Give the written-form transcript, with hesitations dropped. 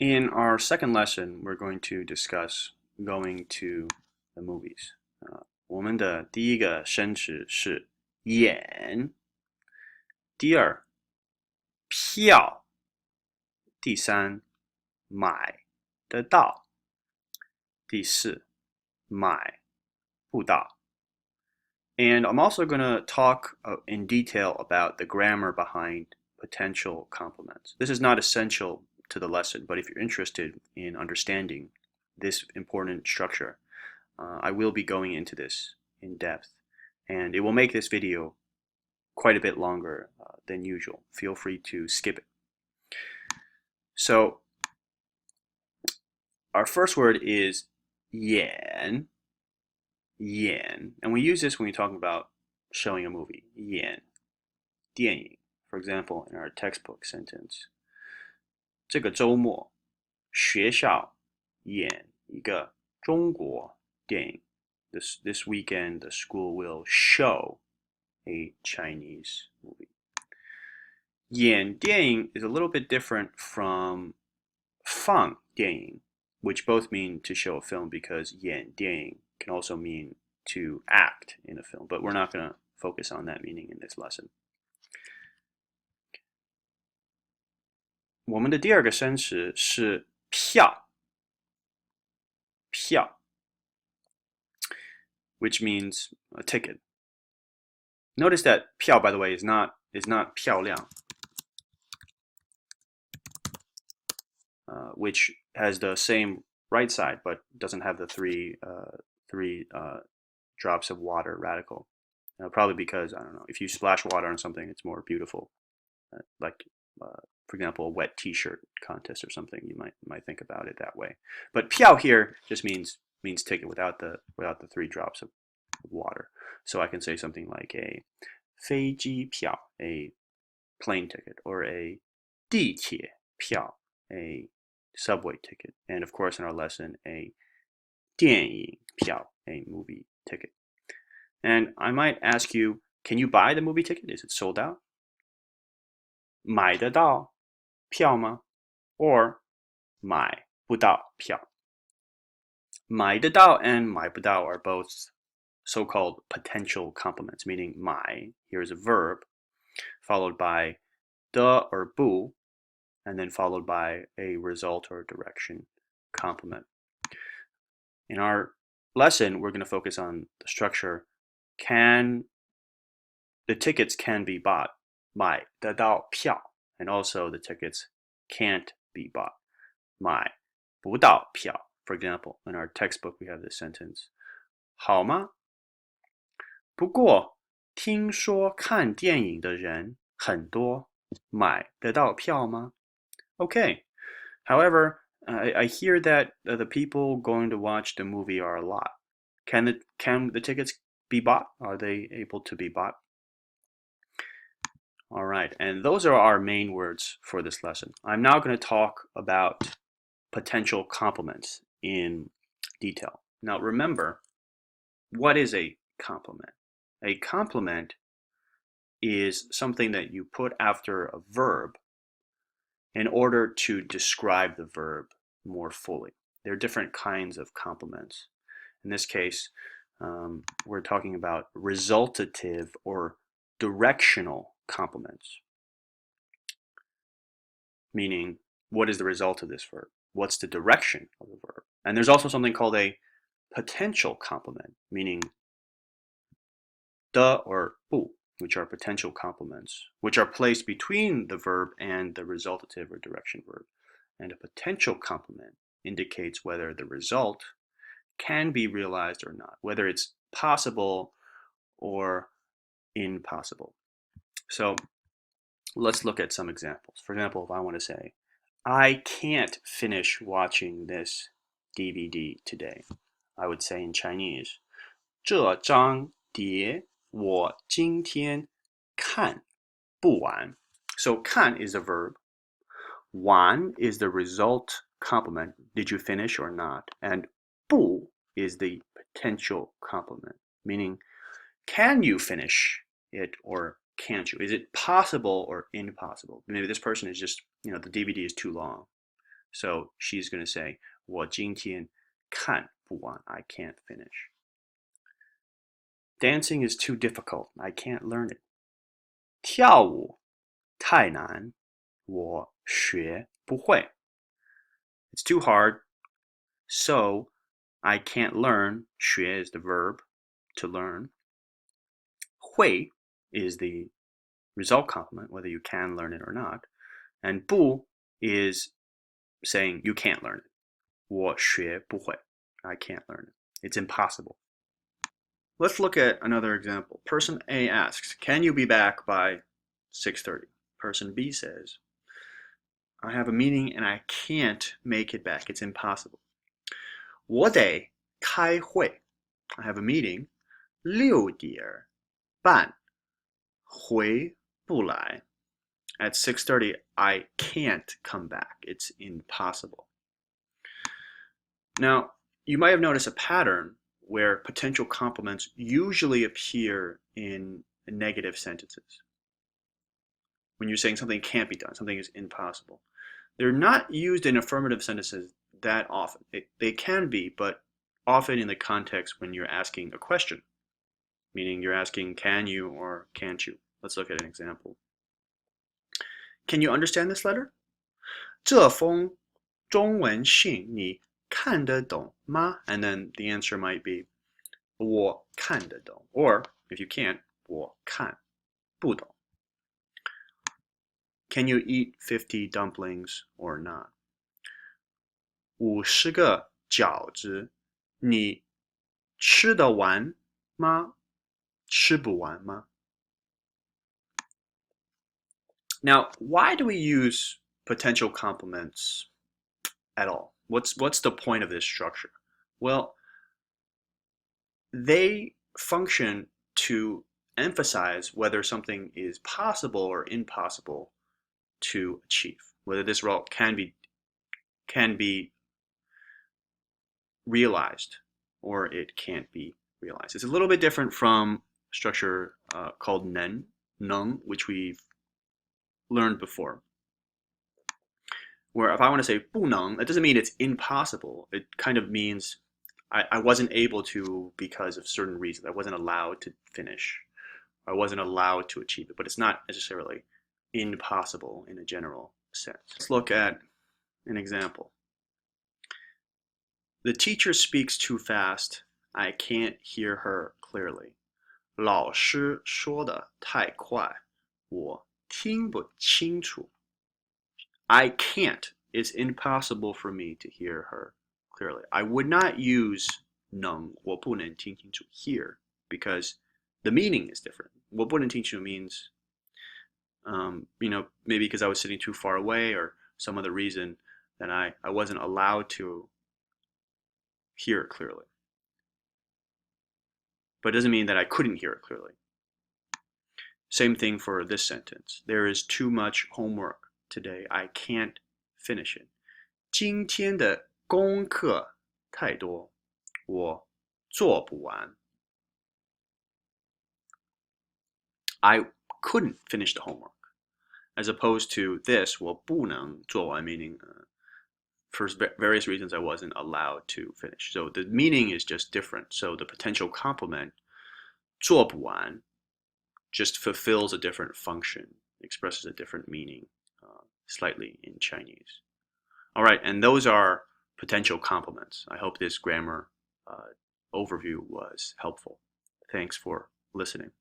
In our second lesson, we're going to discuss going to the movies. 我们的第一个生词是演，第二票，第三买得到，第四买不到。And I'm also going to talk in detail about the grammar behind potential complements. This is not essential to the lesson, but if you're interested in understanding this important structure, I will be going into this in depth, and it will make this video quite a bit longer than usual. Feel free to skip it. So, our first word is yan, and we use this when we're talking about showing a movie, yan, 电影. For example, in our textbook sentence, 这个周末学校演一个中国电影. This weekend, the school will show a Chinese movie. 演电影 is a little bit different from 放电影, which both mean to show a film because 演电影 can also mean to act in a film, but we're not going to focus on that meaning in this lesson. 我们的第二个生词是票 which means a ticket. Notice that 票, by the way, is not 漂亮, which has the same right side but doesn't have the three drops of water radical. Probably because, I don't know, if you splash water on something, it's more beautiful. Like, for example, a wet T-shirt contest or something, you might think about it that way. But 票 here just means ticket without the three drops of water. So I can say something like a 飞机票, a plane ticket, or a 地铁票, a subway ticket, and of course in our lesson, a 电影票, a movie ticket. And I might ask you, can you buy the movie ticket? Is it sold out? 买得到票吗? Or 买不到票. 买得到 and 买不到 are both so-called potential complements, meaning 买, here's a verb, followed by 的 or 不, and then followed by a result or direction complement. In our lesson, we're going to focus on the structure. The tickets can be bought, 买得到票, and also the tickets can't be bought, 买不到票. For example, in our textbook, we have this sentence, 好吗? 不过听说看电影的人很多，买得到票吗? Okay. However, I hear that the people going to watch the movie are a lot. Can the tickets be bought? Are they able to be bought? All right, and those are our main words for this lesson. I'm now going to talk about potential complements in detail. Now remember, what is a complement? A complement is something that you put after a verb in order to describe the verb more fully. There are different kinds of complements. In this case, we're talking about resultative or directional complements, meaning what is the result of this verb? What's the direction of the verb? And there's also something called a potential complement, meaning 的 or 不, which are potential complements, which are placed between the verb and the resultative or direction verb. And a potential complement indicates whether the result can be realized or not, whether it's possible or impossible. So let's look at some examples. For example, if I want to say, I can't finish watching this DVD today, I would say in Chinese, 这张碟我今天看不完. So 看 is a verb. 完 is the result complement. Did you finish or not? And 不 is the potential complement, meaning can you finish it or can't you? Is it possible or impossible? Maybe this person is just, the DVD is too long. So she's going to say 我今天看不完 I can't finish. Dancing is too difficult. I can't learn it. 跳舞太难我学不会. It's too hard, so I can't learn. 学 is the verb to learn. 会 is the result complement, whether you can learn it or not. And 不 is saying you can't learn it. 我学不会. I can't learn it. It's impossible. Let's look at another example. Person A asks, can you be back by 6:30? Person B says, I have a meeting and I can't make it back. It's impossible. 我得开会. I have a meeting. 6:30回不来. At 6:30, I can't come back. It's impossible. Now, you might have noticed a pattern where potential complements usually appear in negative sentences. When you're saying something can't be done, something is impossible. They're not used in affirmative sentences that often. They can be, but often in the context when you're asking a question, meaning you're asking can you or can't you. Let's look at an example. Can you understand this letter? 这封中文信你看得懂吗? And then the answer might be 我看得懂. Or if you can't, 我看不懂. Can you eat 50 dumplings or not? 50个饺子你吃得完吗？吃不完吗? Now, why do we use potential complements at all? What's the point of this structure? Well, they function to emphasize whether something is possible or impossible to achieve, whether this result can be realized or it can't be realized. It's a little bit different from a structure called neng, which we've learned before. Where if I want to say 不能, that doesn't mean it's impossible. It kind of means I wasn't able to because of certain reasons. I wasn't allowed to finish. I wasn't allowed to achieve it, but it's not necessarily impossible in a general sense. Let's look at an example. The teacher speaks too fast. I can't hear her clearly. 老师说得太快，我听不清楚. I can't. It's impossible for me to hear her clearly. I would not use 能 我不能听清楚 here because the meaning is different. 我不能听清楚 means, maybe because I was sitting too far away or some other reason that I wasn't allowed to hear it clearly. But it doesn't mean that I couldn't hear it clearly. Same thing for this sentence. There is too much homework today. I can't finish it. 今天的功课太多，我做不完. I couldn't finish the homework. As opposed to this, 我不能做完, meaning for various reasons I wasn't allowed to finish. So the meaning is just different. So the potential complement 做不完 just fulfills a different function, expresses a different meaning slightly in Chinese. All right, and those are potential complements. I hope this grammar overview was helpful. Thanks for listening.